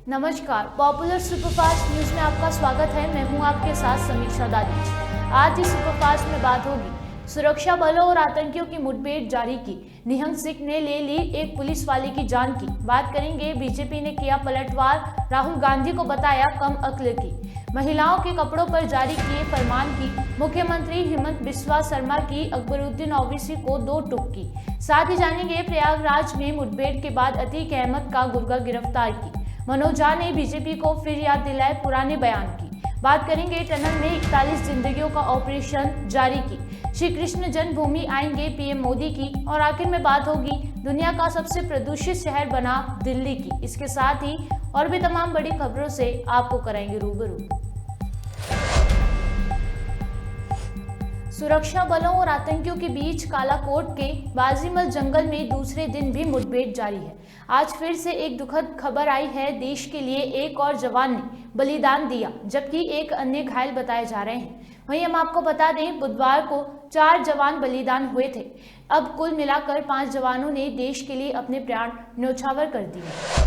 नमस्कार, popular superfast news में आपका स्वागत है। मैं हूं आपके साथ समीक्षा दादी। आज इस सुपरफास्ट में बात होगी सुरक्षा बलों और आतंकियों की मुठभेड़ जारी की, निहंग सिंह ने ले ली एक पुलिस वाले की जान की। बात करेंगे बीजेपी ने किया पलटवार, राहुल गांधी को बताया कम अक्ल की। महिलाओं के कपड़ों पर जारी किए फरमान की, मुख्यमंत्री हेमंत बिस्वा शर्मा की अकबरुद्दीन ओवैसी को 2 टूक की। साथ ही जानेंगे प्रयागराज में मुठभेड़ के बाद अतीक अहमद का गुर्गा गिरफ्तार की। मनोज झा ने बीजेपी को फिर याद दिलाए पुराने बयान की। बात करेंगे टनल में 41 जिंदगियों का ऑपरेशन जारी की। श्री कृष्ण जन्मभूमि आएंगे पीएम मोदी की। और आखिर में बात होगी दुनिया का सबसे प्रदूषित शहर बना दिल्ली की। इसके साथ ही और भी तमाम बड़ी खबरों से आपको कराएंगे रूबरू। सुरक्षा बलों और आतंकियों के बीच कालाकोट के बाजीमल जंगल में दूसरे दिन भी मुठभेड़ जारी है। आज फिर से एक दुखद खबर आई है। देश के लिए एक और जवान ने बलिदान दिया, जबकि एक अन्य घायल बताए जा रहे हैं। वहीं हम आपको बता दें, बुधवार को 4 जवान बलिदान हुए थे। अब कुल मिलाकर 5 जवानों ने देश के लिए अपने प्राण न्यौछावर कर दिए।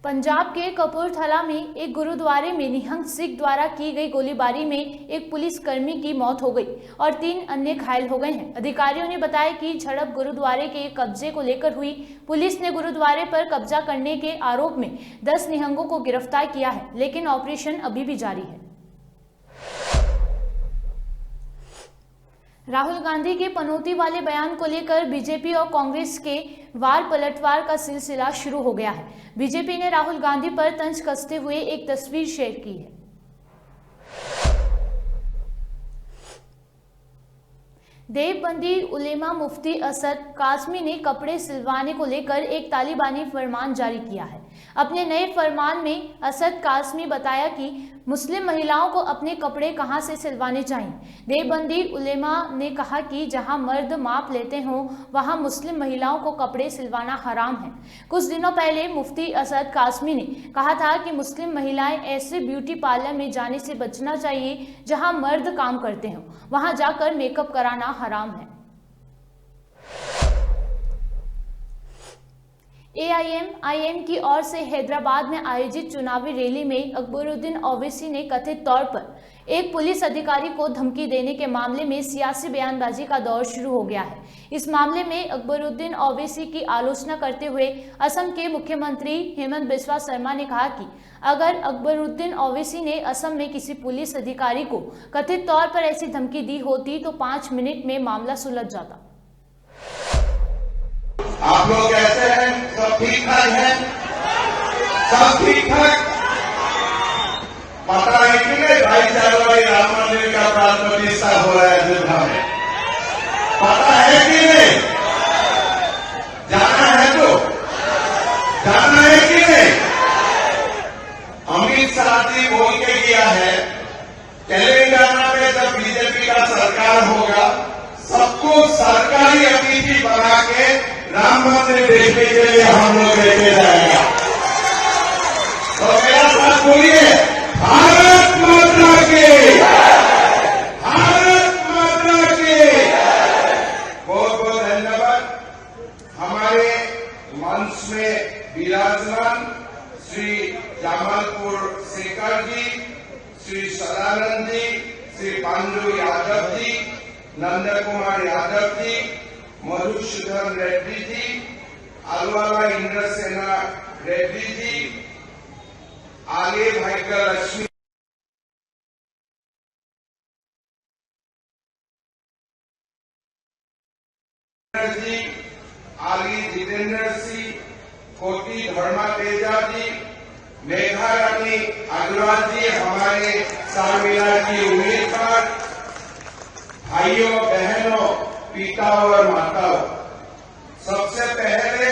पंजाब के कपूरथला में एक गुरुद्वारे में निहंग सिंह द्वारा की गई गोलीबारी में एक पुलिसकर्मी की मौत हो गई और 3 अन्य घायल हो गए हैं। अधिकारियों ने बताया कि झड़प गुरुद्वारे के कब्जे को लेकर हुई। पुलिस ने गुरुद्वारे पर कब्जा करने के आरोप में 10 निहंगों को गिरफ्तार किया है, लेकिन ऑपरेशन अभी भी जारी है। राहुल गांधी के पनौती वाले बयान को लेकर बीजेपी और कांग्रेस के वार पलटवार का सिलसिला शुरू हो गया है। बीजेपी ने राहुल गांधी पर तंज कसते हुए एक तस्वीर शेयर की है। देवबंदी उलेमा मुफ्ती असद कासमी ने कपड़े सिलवाने को लेकर एक तालिबानी फरमान जारी किया है। अपने नए फरमान में असद कासमी बताया कि मुस्लिम महिलाओं को अपने कपड़े कहां से सिलवाने चाहिए। देवबंदी उलेमा ने कहा कि जहां मर्द माप लेते हों वहां मुस्लिम महिलाओं को कपड़े सिलवाना हराम है। कुछ दिनों पहले मुफ्ती असद कासमी ने कहा था कि मुस्लिम महिलाएं ऐसे ब्यूटी पार्लर में जाने से बचना चाहिए जहां मर्द काम करते हों, वहां जाकर मेकअप कराना हराम है। AIM की ओर से हैदराबाद में आयोजित चुनावी रैली में अकबरुद्दीन ओवैसी ने कथित तौर पर एक पुलिस अधिकारी को धमकी देने के मामले में सियासी बयानबाजी का दौर शुरू हो गया है। इस मामले में अकबरुद्दीन ओवैसी की आलोचना करते हुए असम के मुख्यमंत्री हेमंत बिस्वा शर्मा ने कहा कि अगर अकबरुद्दीन ओवैसी ने असम में किसी पुलिस अधिकारी को कथित तौर पर ऐसी धमकी दी होती तो 5 मिनट में मामला सुलझ जाता। आप लोग कैसे हैं? सब ठीक ठाक है? सब ठीक ठाक? पता है कि नहीं भाईचारा राम मंदिर का प्राण प्रतिष्ठा हो रहा है अयोध्या में? पता है कि नहीं? जाना है तो जाना है कि नहीं? अमित शाह जी बोल के गया है तेलंगाना में जब बीजेपी का सरकार होगा सबको सरकारी अतिथि बना के राम मंदिर देखने के लिए हम लोग लेके जाएगा। तो मेरा साथ बोलिए भारत माता की, भारत माता की। बहुत बहुत धन्यवाद। हमारे मंच में विराजमान श्री जमालपुर शेखर जी, श्री सदानंद जी, श्री पांडु यादव जी, नंद कुमार यादव जी, मधुसूदन रेड्डी जी, अलवाला इंद्रसेना रेड्डी जी, आगे भाग्य लक्ष्मी जी, आली जितेंद्र सिंह, कोटी धर्मा तेजा जी, मेघा रानी अग्रवाल जी, हमारे सारमिला की उम्मीदवार, भाइयों बहनों पिता और माताओं, सबसे पहले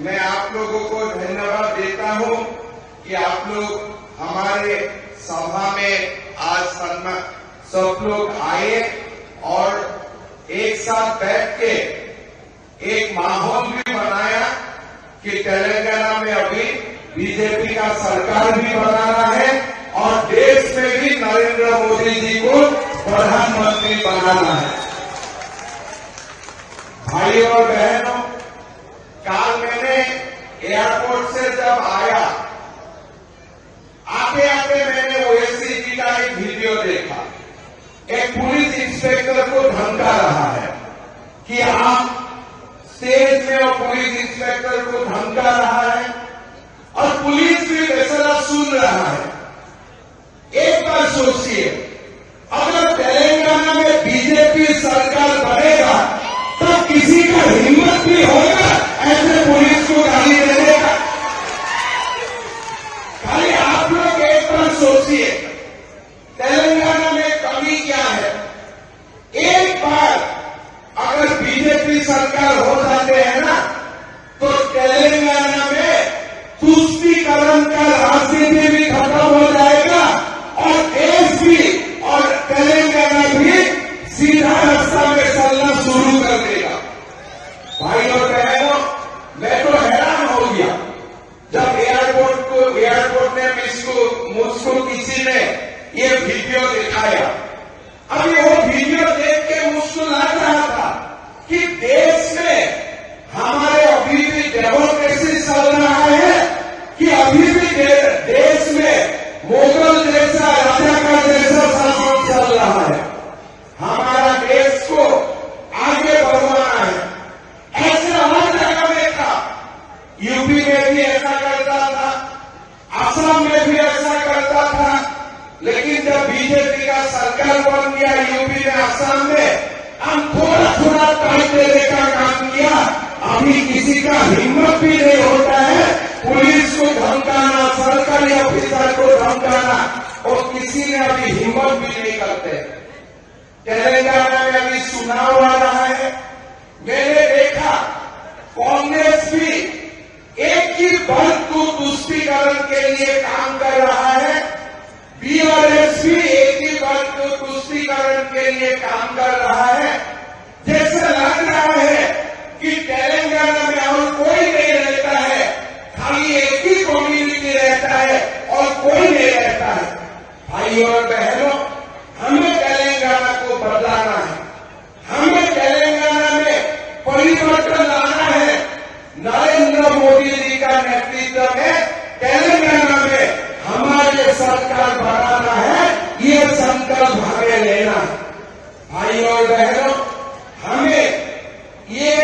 मैं आप लोगों को धन्यवाद देता हूं कि आप लोग हमारे सभा में आज सब लोग आए और एक साथ बैठ के एक माहौल भी बनाया कि तेलंगाना में अभी बीजेपी का सरकार भी बनाना है और देश में भी नरेंद्र मोदी जी को प्रधानमंत्री बनाना है। भाइयों और बहनों, काल मैंने एयरपोर्ट से जब आया, आते आते मैंने ओएसडी का एक वीडियो देखा। एक पुलिस इंस्पेक्टर को धमका रहा है कि आप स्टेज में, और पुलिस इंस्पेक्टर को धमका रहा है और पुलिस भी फैसला सुन रहा है। एक बार सोचिए, अगर तेलंगाना में बीजेपी सरकार बनेगा तो किसी का हिम्मत भी होगा ऐसे पुलिस को गाली देने का? खाली आप लोग एक बार सोचिए, तेलंगाना में कमी क्या है? एक बार अगर बीजेपी सरकार हो जाते हैं ना, तो तेलंगाना में तुष्टीकरण का राजनीति भी खत्म हो जाएगा और देश भी और तेलंगाना भी सीधा रास्ता में चलना शुरू कर देगा। भाई और बहनों, मैं तो हैरान हो गया जब एयरपोर्ट ने मुझको किसी ने ये वीडियो दिखाया। अब ये वो वीडियो देख के मुझको लग रहा था कि देश में हमारे अभी भी डेमोक्रेसी चल रहा है कि अभी भी देश में मुगल जैसा, राजा का जैसा शासन चल रहा है। हमारा देश को आगे बढ़वाना है। ऐसे हर जगह में था, यूपी में भी ऐसा करता था, असम में भी ऐसा करता था, लेकिन जब बीजेपी का सरकार बन गया यूपी में, असम में, हम थोड़ा थोड़ा टाइम देने का काम किया। अभी किसी का हिम्मत भी नहीं होता है पुलिस को धमकाना, सरकारी ऑफिसर को धमकाना, और किसी ने अभी हिम्मत भी नहीं करते। तेलंगाना में अभी चुनाव आ रहा है, मैंने देखा कांग्रेस भी एक ही वर्ग को तुष्टीकरण के लिए काम कर रहा है, बीआरएस भी एक ही वर्ग को तुष्टीकरण के लिए काम कर रहा है। जैसे लग रहा है कि तेलंगाना में और कोई नहीं रहता है, खाली एक ही कम्युनिटी रहता है और कोई नहीं रहता है। भाई और बहनों, हमें तेलंगाना को बदलाना है, हमें तेलंगाना में परिवर्तन लाना है। नरेंद्र मोदी जी का नेतृत्व में तेलंगाना में हमारे सरकार बनाना है, ये संकल्प हमें लेना है। भाई और बहनों, हमें ये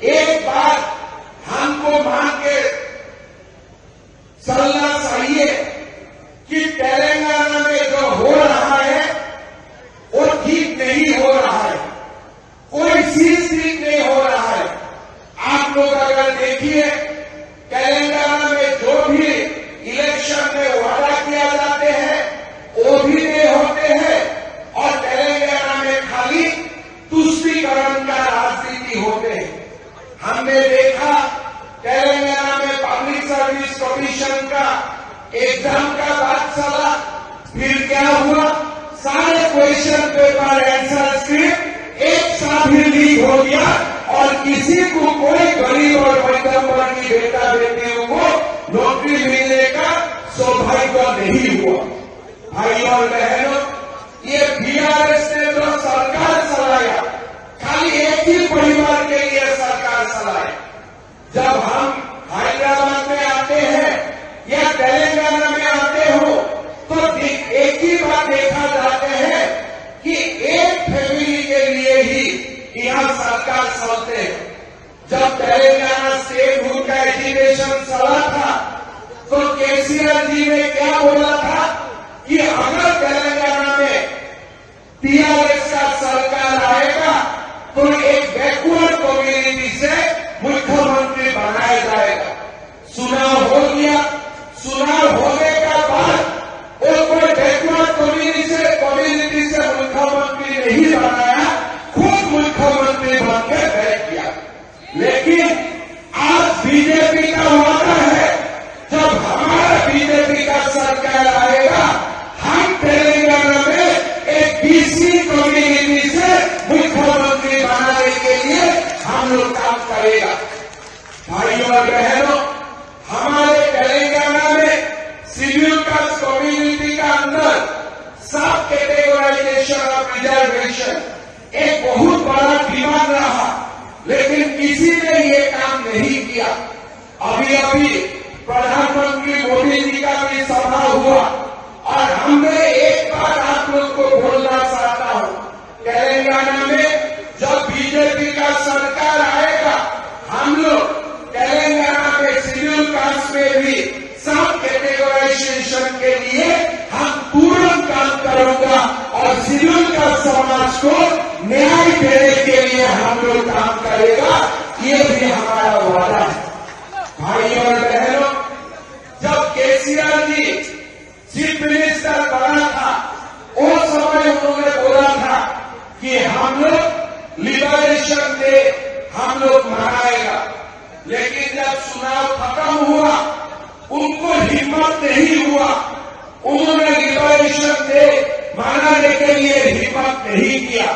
एक बात हमको मान के चलना चाहिए कि तेलंगाना में जो हो रहा है वो ठीक नहीं हो रहा है, कोई चीज ठीक नहीं हो रहा है। आप लोग अगर देखिए, तेलंगाना में जो भी इलेक्शन में वादा किया जाते हैं वो भी नहीं होते हैं, और तेलंगाना में खाली तुष्टीकरण का राजनीति होते हैं। हमने देखा तेलंगाना में पब्लिक सर्विस कमीशन का एग्जाम का बात चला, फिर क्या हुआ? सारे क्वेश्चन पेपर, आंसर स्क्रिप्ट एक साथ ही लीक हो गया और किसी को, कोई गरीब और मध्यम वर्ग की बेटा बेटियों को नौकरी मिलने का सौभाग्य नहीं हुआ। भाई और बहनों, ये बीआरएस ने जो सरकार चलाया, खाली एक ही परिवार के लिए सरकार चलाए। जब हम हैदराबाद में आते हैं या तेलंगाना में आते हो तो एक ही बात देखा जाते हैं कि एक फैमिली के लिए ही यहाँ सरकार चलते हैं। जब तेलंगाना स्टेट बोर्ड का एजुकेशन चला था तो केसीआर जी ने क्या बोला था कि अगर तेलंगाना में टीआरएस का सरकार आएगा तो एक बैकवर्ड कम्युनिटी से मुख्यमंत्री बनाया जाएगा। चुनाव हो गया, चुनाव होने का बाद वो कोई बैकवर्ड कम्युनिटी से मुख्यमंत्री नहीं बनाया, खुद मुख्यमंत्री बनकर बैठ गया। लेकिन आज बीजेपी का वादा है, जब हमारा बीजेपी का सरकार आएगा, हम तेलंगाना में एक बीसी कम्युनिटी से मुख्यमंत्री बनाने के लिए हम लोग काम करेगा। भाइयों और बहनों, हमारे तेलंगाना में शेड्यूल कास्ट कम्युनिटी का अंदर सब कैटेगराइजेशन और रिजर्वेशन एक बहुत बड़ा डिमांड रहा, लेकिन किसी ने ये काम नहीं किया। अभी अभी प्रधानमंत्री मोदी जी का भी सभा हुआ और हमने एक बात आप लोग को बोलना चाहता हूं, तेलंगाना में जब बीजेपी का सरकार आएगा, हम लोग तेलंगाना में शेड्यूल कास्ट में भी सब कैटेगराइजेशन के लिए हम तुरंत काम करूंगा और शेड्यूल कास्ट समाज को न्याय देने के लिए हम लोग काम करेगा, ये भी हमारा वादा है। भाई और बहनों, जब केसीआर जी चीफ मिनिस्टर बना था, उस समय उन्होंने बोला था कि हम लोग लिबरेशन डे हम लोग मनाएगा, लेकिन जब चुनाव खत्म हुआ उनको हिम्मत नहीं हुआ, उन्होंने लिबरेशन डे मनाने के लिए हिम्मत नहीं किया।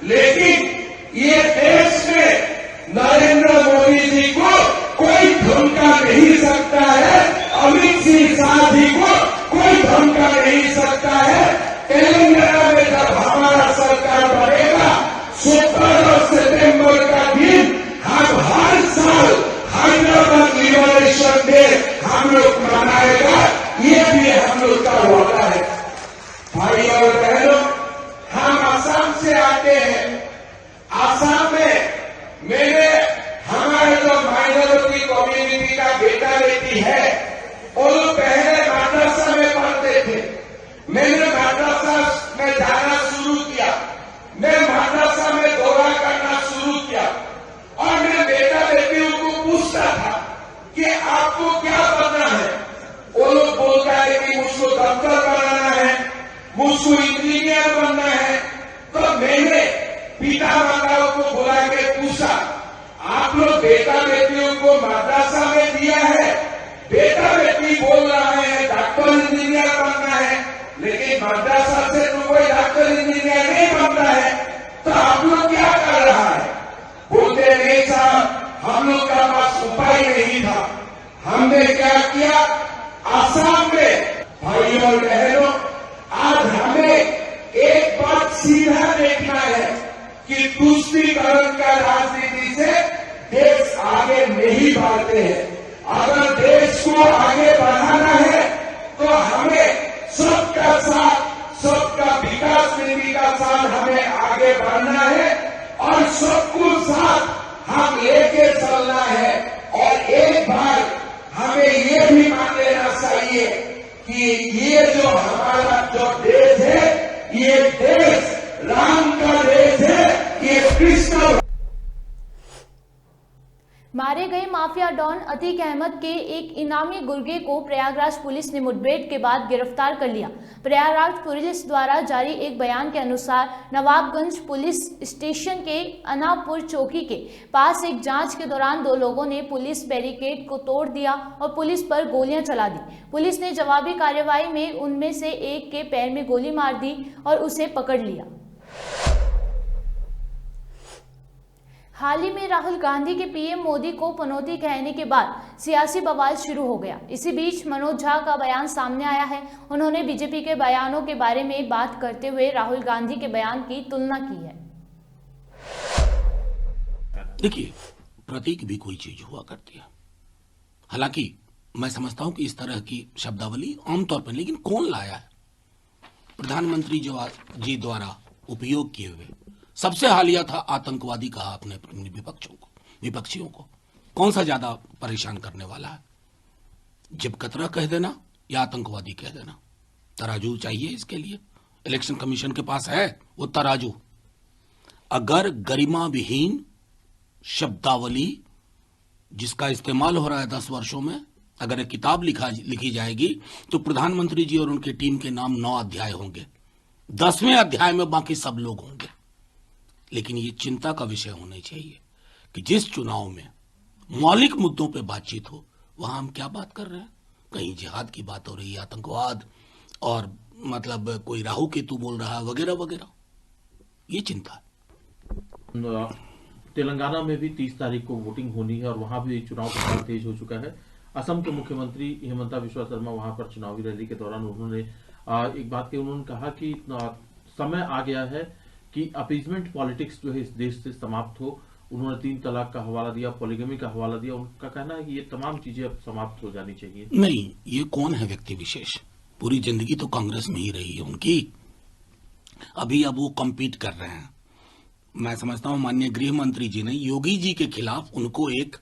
लेकिन ये देश में नरेंद्र मोदी जी को कोई धमका नहीं सकता है, अमित शाह जी को कोई धमका नहीं सकता है। तेलंगाना में जब हमारा सरकार बनेगा, 17 सितंबर का दिन हम हर साल हैदराबाद लिबरेशन डे हम लोग मनाएगा, ये भी हम लोग का वादा है। भाई और बहनों, हम आसाम से आते हैं। आसाम में मेरे हमारे जो माइनॉरिटी कम्युनिटी का बेटा बेटी है, वो लोग पहले माद्रासा में पढ़ते थे। मैंने माद्रासा में जाना शुरू किया, मैं माद्रासा में दौरा करना शुरू किया और मैं बेटा बेटियों को पूछता था कि आपको क्या बनना है। वो लोग बोलता है कि मुझको डॉक्टर बनाना है, मुझको इंजीनियर बनना है। तो मैंने पिता माताओं को बुला के पूछा, आप लोग बेटा बेटियों को माद्रासा में दिया है, बेटा बेटी बोल रहा है डॉक्टर इंजीनियर बनना है, लेकिन माद्रासा से तो कोई डॉक्टर इंजीनियर नहीं बनता है, तो आप लोग क्या कर रहा है? बोलते नहीं साहब, हम लोग का पास उपाय नहीं था। हमने क्या किया, आसाम में भाई और बहनों, आज हमें एक बात सीधा देखना है कि तुष्टीकरण का राजनीति से देश आगे नहीं बढ़ते हैं। अगर देश को आगे बढ़ाना है तो हमें सबका साथ, सबका विकास नीति का साथ हमें आगे बढ़ना है और सबको साथ हम लेके चलना है। और एक बार हमें ये भी मान लेना चाहिए कि ये जो हमारा जो देश है, ये देश राम का देश है, ये कृष्ण। मारे गए माफिया डॉन अतीक अहमद के एक इनामी गुर्गे को प्रयागराज पुलिस ने मुठभेड़ के बाद गिरफ्तार कर लिया। प्रयागराज पुलिस द्वारा जारी एक बयान के अनुसार नवाबगंज पुलिस स्टेशन के अनापुर चौकी के पास एक जांच के दौरान 2 लोगों ने पुलिस बैरिकेड को तोड़ दिया और पुलिस पर गोलियां चला दी। पुलिस ने जवाबी कार्रवाई में उनमें से एक के पैर में गोली मार दी और उसे पकड़ लिया। हाल ही में राहुल गांधी के पीएम मोदी को पनौती कहने के बाद सियासी बवाल शुरू हो गया। इसी बीच मनोज झा का बयान सामने आया है। उन्होंने बीजेपी के बयानों के बारे में बात करते हुए राहुल गांधी के बयान की तुलना की है। देखिए, प्रतीक भी कोई चीज हुआ करती है। हालांकि मैं समझता हूं कि इस तरह की शब्दावली आमतौर पर, लेकिन कौन लाया है? प्रधानमंत्री जी द्वारा उपयोग किए हुए सबसे हालिया था आतंकवादी, कहा आपने अपने विपक्षियों को। कौन सा ज्यादा परेशान करने वाला है? जब कतरा कह देना या आतंकवादी कह देना? तराजू चाहिए इसके लिए। इलेक्शन कमीशन के पास है वो तराजू। अगर गरिमा विहीन शब्दावली जिसका इस्तेमाल हो रहा है 10 वर्षों में, अगर एक किताब लिखी जाएगी तो प्रधानमंत्री जी और उनकी टीम के नाम 9 अध्याय होंगे, 10वें अध्याय में बाकी सब लोग होंगे। लेकिन ये चिंता का विषय होना चाहिए कि जिस चुनाव में मौलिक मुद्दों पे बातचीत हो, वहां हम क्या बात कर रहे हैं? कहीं जिहाद की बात हो रही है, आतंकवाद, और मतलब कोई राहु केतु बोल रहा है, वगैरह वगैरह। ये चिंता है। तेलंगाना में भी 30 तारीख को वोटिंग होनी है और वहां भी चुनाव प्रचार तेज हो चुका है। असम के मुख्यमंत्री हिमंता बिस्वा शर्मा वहां पर चुनावी रैली के दौरान उन्होंने एक बात की, उन्होंने कहा कि समय आ गया है कि अपीजमेंट पॉलिटिक्स जो है इस देश से समाप्त हो उन्होंने 3 तलाक का हवाला दिया, पॉलीगमी का हवाला दिया। उनका कहना है कि ये तमाम चीजें अब समाप्त हो जानी चाहिए। नहीं, ये कौन है व्यक्ति विशेष? पूरी जिंदगी तो कांग्रेस में ही रही है उनकी। अभी अब वो कम्पीट कर रहे हैं। मैं समझता हूं माननीय गृह मंत्री जी ने योगी जी के खिलाफ उनको एक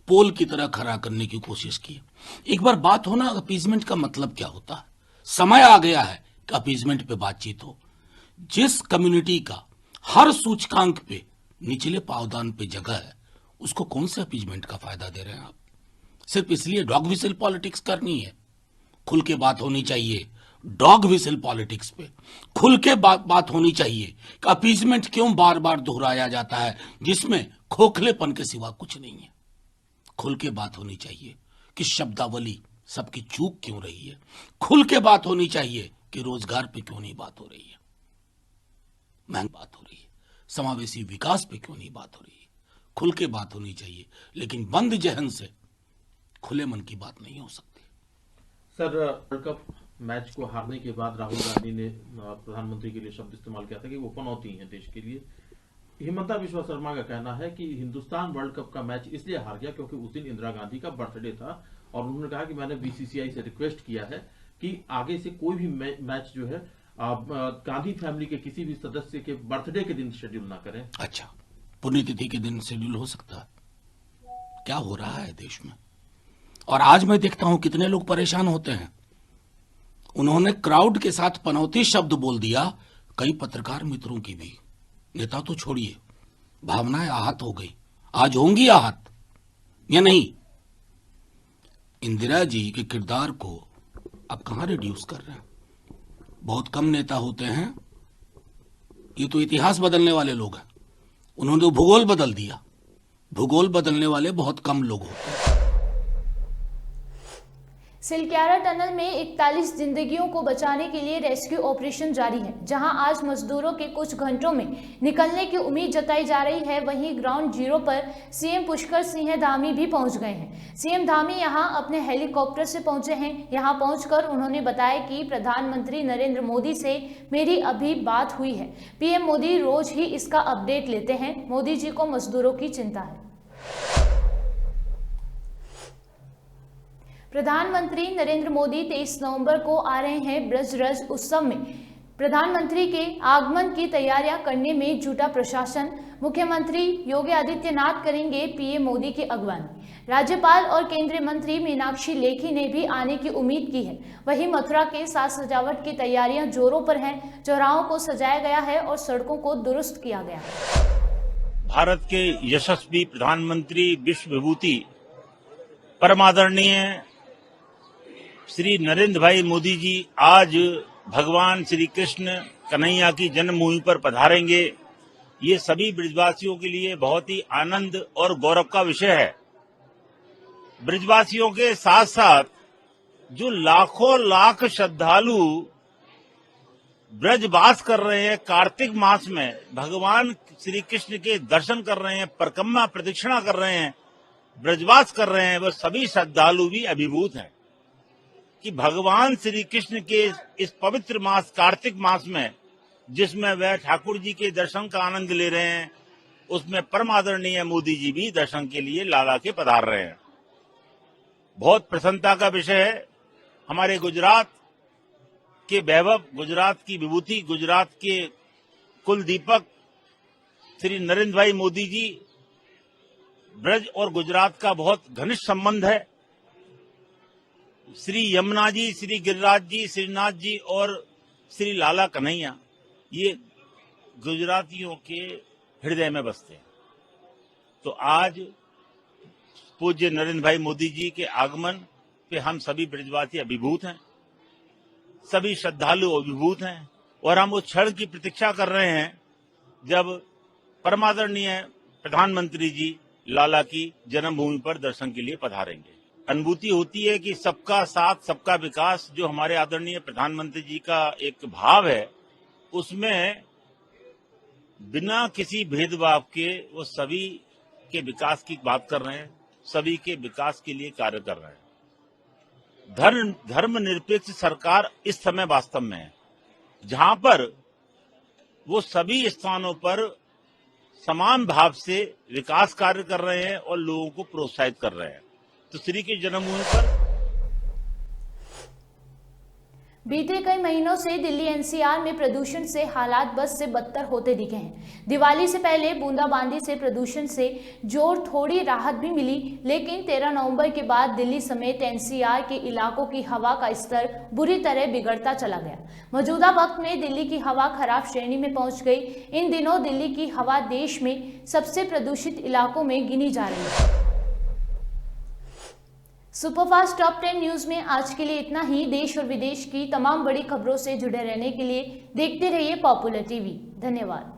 पोल की तरह खड़ा करने की कोशिश की। एक बार बात हो ना, अपीजमेंट का मतलब क्या होता है? समय आ गया है कि अपीजमेंट पे बातचीत हो। जिस कम्युनिटी का हर सूचकांक पे निचले पावदान पे जगह है, उसको कौन से अपीजमेंट का फायदा दे रहे हैं आप? सिर्फ इसलिए डॉग विसिल पॉलिटिक्स करनी है? खुल के बात होनी चाहिए। डॉग विसिल पॉलिटिक्स पे खुल के बात होनी चाहिए कि अपीजमेंट क्यों बार बार दोहराया जाता है, जिसमें खोखलेपन के सिवा कुछ नहीं है। खुल के बात होनी चाहिए कि शब्दावली सबकी चूक क्यों रही है। खुल के बात होनी चाहिए कि रोजगार पे क्यों नहीं बात हो रही है, महंगी बात हो रही है, समावेशी विकास पे क्यों नहीं बात हो रही है। खुल के बात होनी चाहिए, लेकिन बंद जहन से खुले मन की बात नहीं हो सकती। सर, वर्ल्ड कप मैच को हारने के बाद राहुल गांधी ने प्रधानमंत्री के लिए शब्द इस्तेमाल किया था कि वो पनौती हैं देश के लिए। हिमंता बिस्वा शर्मा का कहना है कि हिंदुस्तान वर्ल्ड कप का मैच इसलिए हार गया क्योंकि उस दिन इंदिरा गांधी का बर्थडे था, और उन्होंने कहा कि मैंने बीसीसीआई से रिक्वेस्ट किया है कि आगे से कोई भी मैच जो है गांधी फैमिली के किसी भी सदस्य के बर्थडे के दिन शेड्यूल ना करें। अच्छा, पुण्यतिथि के दिन शेड्यूल हो सकता है? क्या हो रहा है देश में? और आज मैं देखता हूं कितने लोग परेशान होते हैं। उन्होंने क्राउड के साथ पनौती शब्द बोल दिया। कई पत्रकार मित्रों की भी, नेता तो छोड़िए, भावनाएं आहत हो गई। आज होंगी आहत या नहीं? इंदिरा जी के किरदार को अब कहां रिड्यूस कर रहे हैं? बहुत कम नेता होते हैं, ये तो इतिहास बदलने वाले लोग हैं। उन्होंने तो भूगोल बदल दिया। भूगोल बदलने वाले बहुत कम लोग होते हैं। सिलक्यारा टनल में 41 जिंदगियों को बचाने के लिए रेस्क्यू ऑपरेशन जारी है। जहां आज मजदूरों के कुछ घंटों में निकलने की उम्मीद जताई जा रही है, वहीं ग्राउंड जीरो पर सीएम पुष्कर सिंह धामी भी पहुंच गए हैं। सीएम धामी यहां अपने हेलीकॉप्टर से पहुंचे हैं। यहां पहुंचकर उन्होंने बताया कि प्रधानमंत्री नरेंद्र मोदी से मेरी अभी बात हुई है। पीएम मोदी रोज ही इसका अपडेट लेते हैं। मोदी जी को मजदूरों की चिंता है। प्रधानमंत्री नरेंद्र मोदी 23 नवंबर को आ रहे हैं। ब्रज रज उत्सव में प्रधानमंत्री के आगमन की तैयारियां करने में जुटा प्रशासन। मुख्यमंत्री योगी आदित्यनाथ करेंगे पीएम मोदी की अगवानी। राज्यपाल और केंद्रीय मंत्री मीनाक्षी लेखी ने भी आने की उम्मीद की है। वहीं मथुरा के साज सजावट की तैयारियां जोरों पर हैं। चौराहों को सजाया गया है और सड़कों को दुरुस्त किया गया है। भारत के यशस्वी प्रधानमंत्री विश्व विभूति परम आदरणीय श्री नरेंद्र भाई मोदी जी आज भगवान श्री कृष्ण कन्हैया की जन्मभूमि पर पधारेंगे। ये सभी ब्रजवासियों के लिए बहुत ही आनंद और गौरव का विषय है। ब्रजवासियों के साथ साथ जो लाखों लाख श्रद्धालु ब्रजवास कर रहे हैं, कार्तिक मास में भगवान श्री कृष्ण के दर्शन कर रहे हैं, परिक्रमा प्रदक्षिणा कर रहे हैं, ब्रजवास कर रहे हैं, वह सभी श्रद्धालु भी अभिभूत हैं कि भगवान श्री कृष्ण के इस पवित्र मास कार्तिक मास में, जिसमें वह ठाकुर जी के दर्शन का आनंद ले रहे हैं, उसमें परम आदरणीय मोदी जी भी दर्शन के लिए लाला के पधार रहे हैं। बहुत प्रसन्नता का विषय है। हमारे गुजरात के वैभव, गुजरात की विभूति, गुजरात के कुल दीपक श्री नरेंद्र भाई मोदी जी, ब्रज और गुजरात का बहुत घनिष्ठ संबंध है। श्री यमुना जी, श्री गिरिराज जी, श्रीनाथ जी और श्री लाला कन्हैया, ये गुजरातियों के हृदय में बसते हैं। तो आज पूज्य नरेंद्र भाई मोदी जी के आगमन पे हम सभी ब्रजवासी अभिभूत हैं, सभी श्रद्धालु अभिभूत हैं, और हम उस क्षण की प्रतीक्षा कर रहे हैं जब परमादरणीय प्रधानमंत्री जी लाला की जन्मभूमि पर दर्शन के लिए पधारेंगे। अनुभूति होती है कि सबका साथ सबका विकास जो हमारे आदरणीय प्रधानमंत्री जी का एक भाव है, उसमें बिना किसी भेदभाव के वो सभी के विकास की बात कर रहे हैं, सभी के विकास के लिए कार्य कर रहे हैं। धर्मनिरपेक्ष सरकार इस समय वास्तव में है, जहां पर वो सभी स्थानों पर समान भाव से विकास कार्य कर रहे हैं और लोगों को प्रोत्साहित कर रहे हैं। तो श्री की जन्मभूमि पर बीते कई महीनों से दिल्ली एनसीआर में प्रदूषण से हालात बस से बदतर होते दिखे हैं। दिवाली से पहले बूंदाबांदी से प्रदूषण से जोर थोड़ी राहत भी मिली, लेकिन 13 नवंबर के बाद दिल्ली समेत एनसीआर के इलाकों की हवा का स्तर बुरी तरह बिगड़ता चला गया। मौजूदा वक्त में दिल्ली की हवा खराब श्रेणी में पहुंच गई। इन दिनों दिल्ली की हवा देश में सबसे प्रदूषित इलाकों में गिनी जा रही है। सुपरफास्ट टॉप 10 न्यूज में आज के लिए इतना ही। देश और विदेश की तमाम बड़ी खबरों से जुड़े रहने के लिए देखते रहिए पॉपुलर टीवी। धन्यवाद।